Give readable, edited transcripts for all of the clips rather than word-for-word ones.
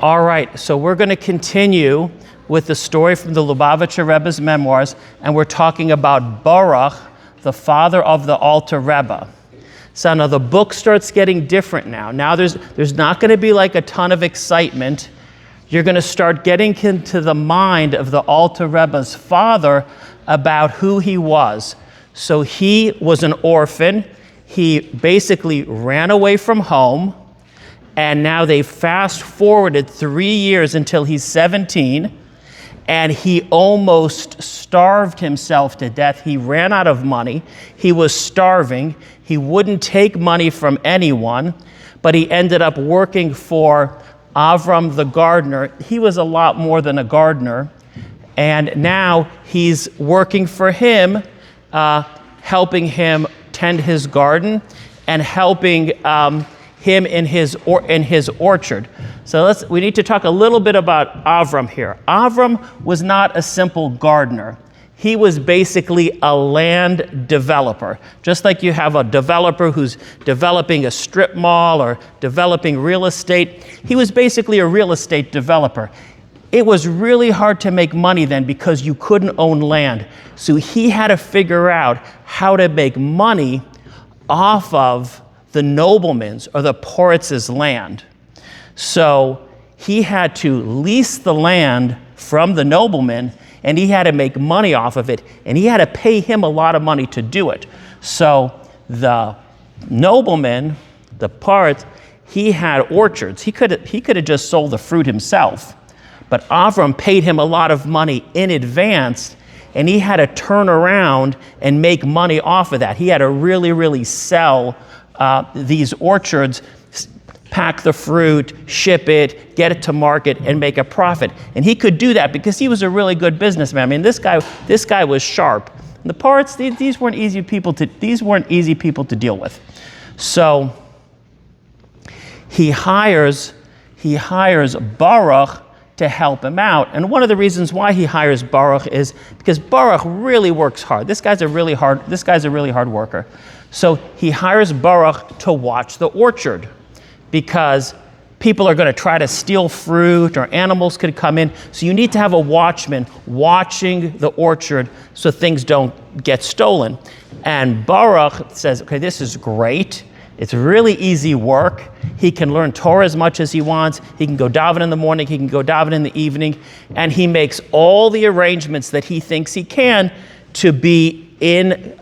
All right, so we're going to continue with the story from the Lubavitcher Rebbe's Memoirs, and we're talking about Baruch, the father of the altar Rebbe. So now the book starts getting different now. Now there's not going to be like a ton of excitement. You're going to start getting into the mind of the altar Rebbe's father about who he was. So he was an orphan. He basically ran away from home. And now they fast forwarded 3 years until he's 17, and he almost starved himself to death. He ran out of money. He was starving. He wouldn't take money from anyone, but he ended up working for Avram the gardener. He was a lot more than a gardener, and now he's working for him, helping him tend his garden and helping him in his orchard. So we need to talk a little bit about Avram here. Avram was not a simple gardener. He was basically a land developer. Just like you have a developer who's developing a strip mall or developing real estate, he was basically a real estate developer. It was really hard to make money then because you couldn't own land. So he had to figure out how to make money off of the nobleman's or the Moritz's land. So he had to lease the land from the nobleman, and he had to make money off of it, and he had to pay him a lot of money to do it. So the nobleman, the Moritz, he had orchards. He could have just sold the fruit himself, but Avram paid him a lot of money in advance, and he had to turn around and make money off of that. He had to really sell these orchards, pack the fruit, ship it, get it to market, and make a profit. And he could do that because he was a really good businessman. I mean, this guy was sharp. And the Moritz, these weren't easy people to deal with. So he hires Baruch to help him out. And one of the reasons why he hires Baruch is because Baruch really works hard. This guy's a really hard worker. So he hires Baruch to watch the orchard because people are going to try to steal fruit or animals could come in. So you need to have a watchman watching the orchard so things don't get stolen. And Baruch says, okay, this is great. It's really easy work. He can learn Torah as much as he wants. He can go daven in the morning. He can go daven in the evening. And he makes all the arrangements that he thinks he can to be in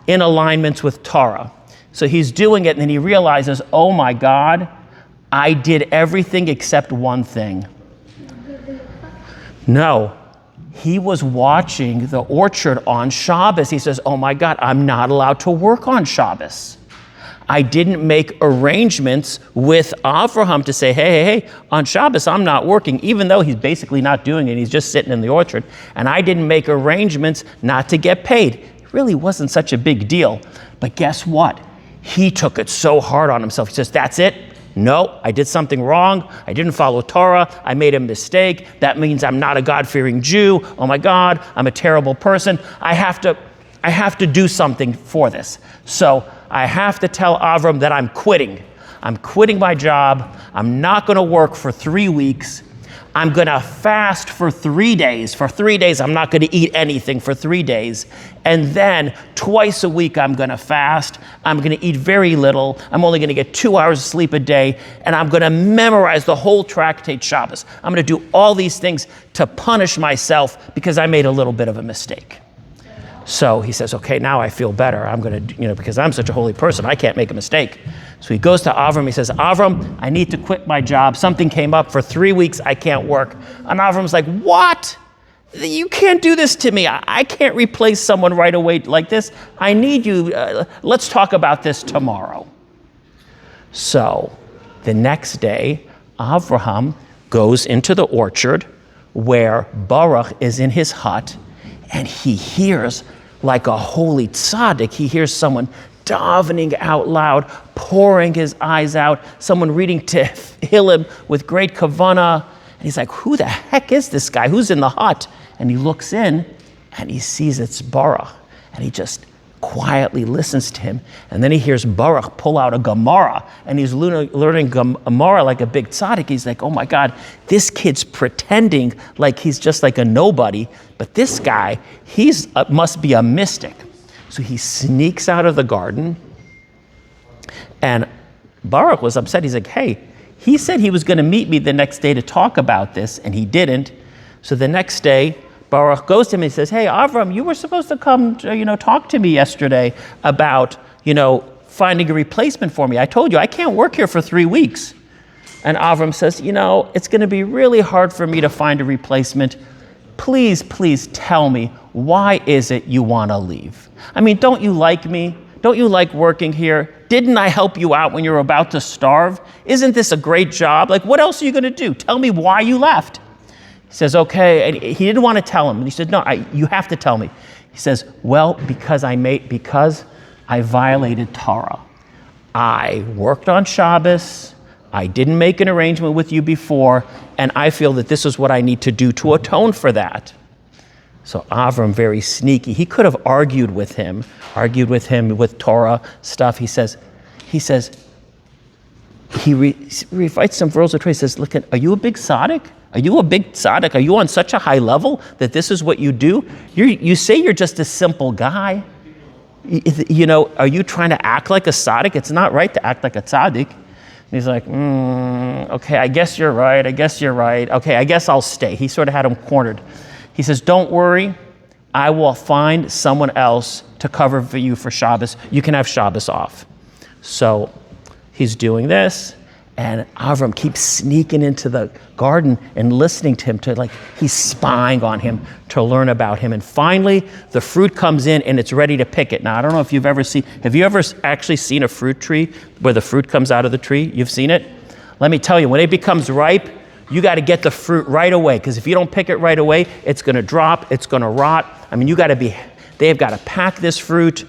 alignments with Torah. So he's doing it, and then he realizes, oh my God, I did everything except one thing. No, he was watching the orchard on Shabbos. He says, oh my God, I'm not allowed to work on Shabbos. I didn't make arrangements with Avraham to say, hey, on Shabbos I'm not working, even though he's basically not doing it. He's just sitting in the orchard. And I didn't make arrangements not to get paid. It really wasn't such a big deal. But guess what? He took it so hard on himself. He says, that's it. No, I did something wrong. I didn't follow Torah. I made a mistake. That means I'm not a God-fearing Jew. Oh my God, I'm a terrible person. I have to do something for this. So I have to tell Avram that I'm quitting. I'm quitting my job. I'm not going to work for 3 weeks. I'm going to fast for 3 days. For 3 days, I'm not going to eat anything for 3 days. And then twice a week, I'm going to fast. I'm going to eat very little. I'm only going to get 2 hours of sleep a day. And I'm going to memorize the whole tractate Shabbos. I'm going to do all these things to punish myself because I made a little bit of a mistake. So he says, okay, now I feel better. I'm going to, because I'm such a holy person, I can't make a mistake. So he goes to Avram. He says, Avram, I need to quit my job. Something came up for 3 weeks. I can't work. And Avram's like, what? You can't do this to me. I can't replace someone right away like this. I need you. Let's talk about this tomorrow. So the next day, Avraham goes into the orchard where Baruch is in his hut, and he hears, like a holy tzaddik, he hears someone davening out loud, pouring his eyes out, someone reading Tehillim with great kavanah. And he's like, who the heck is this guy? Who's in the hut? And he looks in, and he sees it's Baruch. And he just quietly listens to him. And then he hears Baruch pull out a Gemara, and he's learning Gemara like a big tzaddik. He's like, oh my God, this kid's pretending like he's just like a nobody, but this guy, must be a mystic. So he sneaks out of the garden, and Baruch was upset. He's like, hey, he said he was going to meet me the next day to talk about this, and he didn't. So the next day, Baruch goes to him and says, hey, Avram, you were supposed to come, talk to me yesterday about, finding a replacement for me. I told you I can't work here for 3 weeks. And Avram says, it's going to be really hard for me to find a replacement. Please tell me, why is it you want to leave? I mean, don't you like me? Don't you like working here? Didn't I help you out when you were about to starve? Isn't this a great job? Like, what else are you going to do? Tell me why you left. He says, okay, and he didn't want to tell him. And he said, no, you have to tell me. He says, well, because I violated Torah. I worked on Shabbos, I didn't make an arrangement with you before, and I feel that this is what I need to do to atone for that. So Avram, very sneaky, he could have argued with him with Torah stuff. He recites some verses of Torah. He says, look, are you a big tzaddik? Are you a big tzaddik? Are you on such a high level that this is what you do? You say you're just a simple guy. Are you trying to act like a tzaddik? It's not right to act like a tzaddik. And he's like, okay, I guess you're right. Okay, I guess I'll stay. He sort of had him cornered. He says, don't worry. I will find someone else to cover for you for Shabbos. You can have Shabbos off. So he's doing this. And Avram keeps sneaking into the garden and listening to him, he's spying on him to learn about him. And finally, the fruit comes in and it's ready to pick it. Now, I don't know if have you ever actually seen a fruit tree where the fruit comes out of the tree? You've seen it? Let me tell you, when it becomes ripe, you got to get the fruit right away, because if you don't pick it right away, it's going to drop, it's going to rot. I mean, they've got to pack this fruit,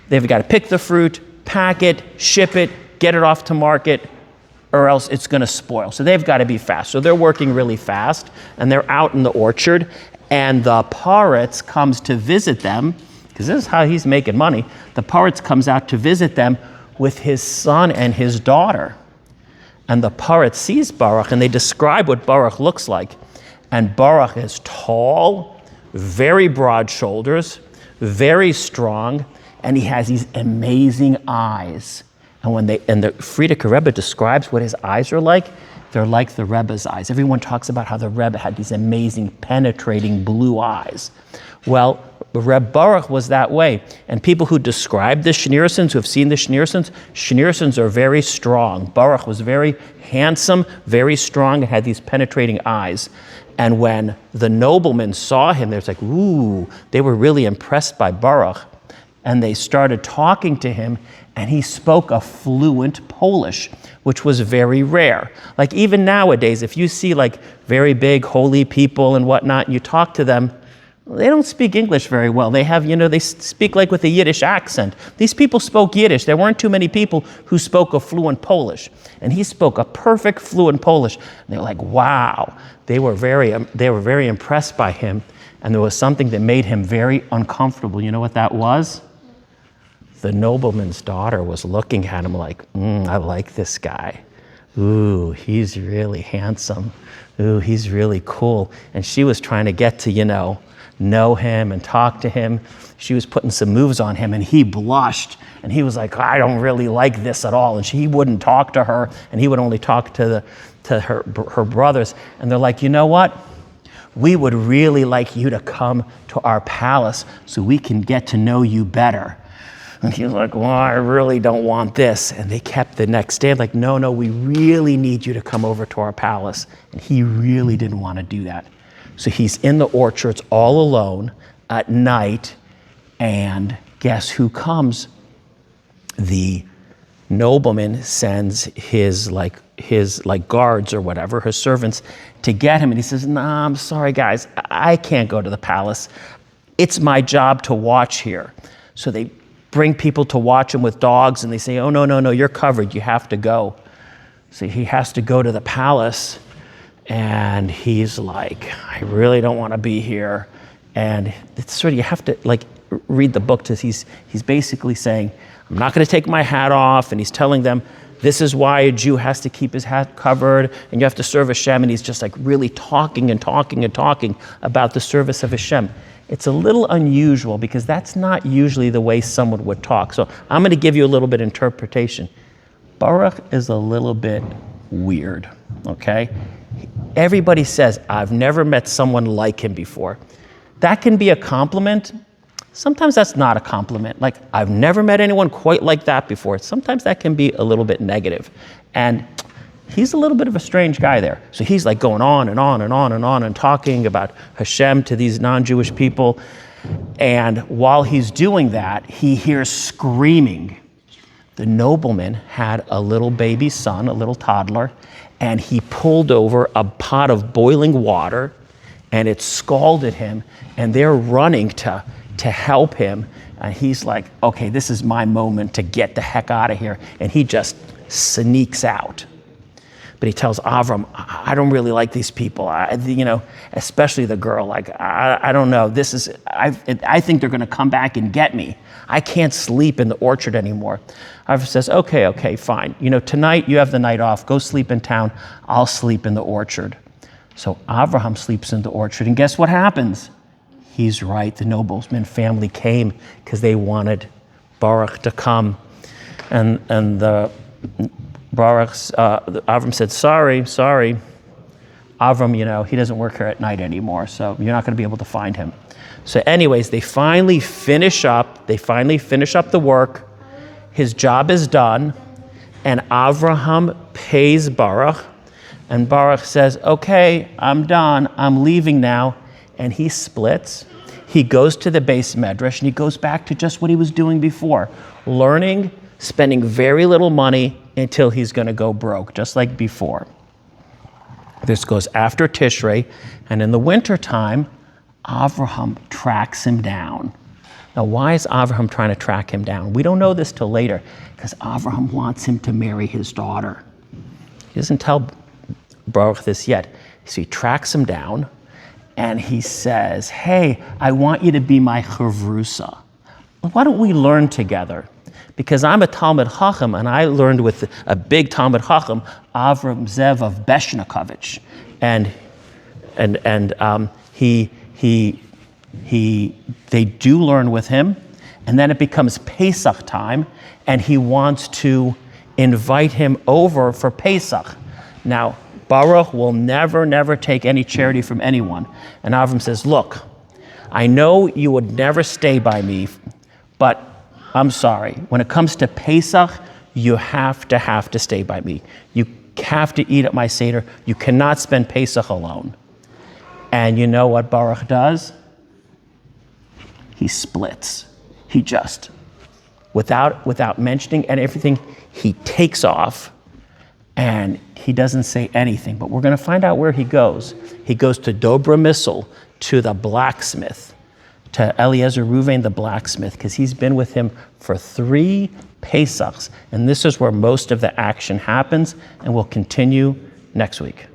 they've got to pick the fruit, pack it, ship it, get it off to market, or else it's going to spoil. So they've got to be fast. So they're working really fast, and they're out in the orchard, and the Moritz comes to visit them, because this is how he's making money. The Moritz comes out to visit them with his son and his daughter. And the Moritz sees Baruch, and they describe what Baruch looks like. And Baruch is tall, very broad shoulders, very strong, and he has these amazing eyes. And the Frierdiker Rebbe describes what his eyes are like, they're like the Rebbe's eyes. Everyone talks about how the Rebbe had these amazing, penetrating blue eyes. Well, Reb Baruch was that way. And people who describe the Schneersons, who have seen the Schneersons are very strong. Baruch was very handsome, very strong, and had these penetrating eyes. And when the nobleman saw him, they was like, ooh, they were really impressed by Baruch. And they started talking to him, and he spoke a fluent Polish, which was very rare. Like even nowadays, if you see like very big holy people and whatnot, and you talk to them, they don't speak English very well. They have, they speak like with a Yiddish accent. These people spoke Yiddish. There weren't too many people who spoke a fluent Polish. And he spoke a perfect fluent Polish. And they were like, wow. They were very impressed by him. And there was something that made him very uncomfortable. You know what that was? The nobleman's daughter was looking at him like, I like this guy. Ooh, he's really handsome. Ooh, he's really cool. And she was trying to get to, know him and talk to him. She was putting some moves on him, and he blushed. And he was like, I don't really like this at all. And he wouldn't talk to her, and he would only talk to her brothers. And they're like, you know what? We would really like you to come to our palace so we can get to know you better. And he was like, well, I really don't want this. And they kept the next day, like, no, we really need you to come over to our palace. And he really didn't want to do that. So he's in the orchards all alone at night, and guess who comes? The nobleman sends his guards or whatever, his servants, to get him. And he says, nah, I'm sorry, guys, I can't go to the palace. It's my job to watch here. So they bring people to watch him with dogs, and they say, oh, no, you're covered. You have to go. So he has to go to the palace, and he's like, I really don't want to be here. And it's sort of, you have to, read the book, he's basically saying, I'm not going to take my hat off, and he's telling them, this is why a Jew has to keep his hat covered, and you have to serve Hashem, and he's just like really talking and talking and talking about the service of Hashem. It's a little unusual because that's not usually the way someone would talk. So I'm going to give you a little bit of interpretation. Baruch is a little bit weird, okay? Everybody says, I've never met someone like him before. That can be a compliment. Sometimes that's not a compliment. Like, I've never met anyone quite like that before. Sometimes that can be a little bit negative. And he's a little bit of a strange guy there. So he's like going on and on and on and on and talking about Hashem to these non-Jewish people. And while he's doing that, he hears screaming. The nobleman had a little baby son, a little toddler, and he pulled over a pot of boiling water, and it scalded him, and they're running to help him. And he's like, okay, this is my moment to get the heck out of here. And he just sneaks out. But he tells Avram, I don't really like these people, especially the girl. Like, I don't know. I think they're going to come back and get me. I can't sleep in the orchard anymore. Avram says, okay, fine. Tonight you have the night off. Go sleep in town. I'll sleep in the orchard. So Avraham sleeps in the orchard. And guess what happens? He's right. The nobleman family came because they wanted Baruch to come. And the Avram said, sorry. Avram, he doesn't work here at night anymore, so you're not going to be able to find him. So anyways, they finally finish up the work. His job is done, and Avraham pays Baruch, and Baruch says, okay, I'm done, I'm leaving now, and he splits. He goes to the base medrash, and he goes back to just what he was doing before, learning, spending very little money until he's going to go broke, just like before. This goes after Tishrei, and in the wintertime, Avraham tracks him down. Now, why is Avraham trying to track him down? We don't know this till later, because Avraham wants him to marry his daughter. He doesn't tell Baruch this yet. So he tracks him down, and he says, hey, I want you to be my chavrusa. Why don't we learn together? Because I'm a Talmud Chacham, and I learned with a big Talmud Chacham, Avram Zev of Beshnakovich, and they do learn with him, and then it becomes Pesach time, and he wants to invite him over for Pesach. Now, Baruch will never take any charity from anyone, and Avram says, look, I know you would never stay by me, but I'm sorry. When it comes to Pesach, you have to stay by me. You have to eat at my Seder. You cannot spend Pesach alone. And you know what Baruch does? He splits. He just, without mentioning and everything, he takes off, and he doesn't say anything. But we're going to find out where he goes. He goes to Dobra Missel, to the blacksmith, to Eliezer Ruvain the blacksmith, because he's been with him for 3 Pesachs. And this is where most of the action happens, and we'll continue next week.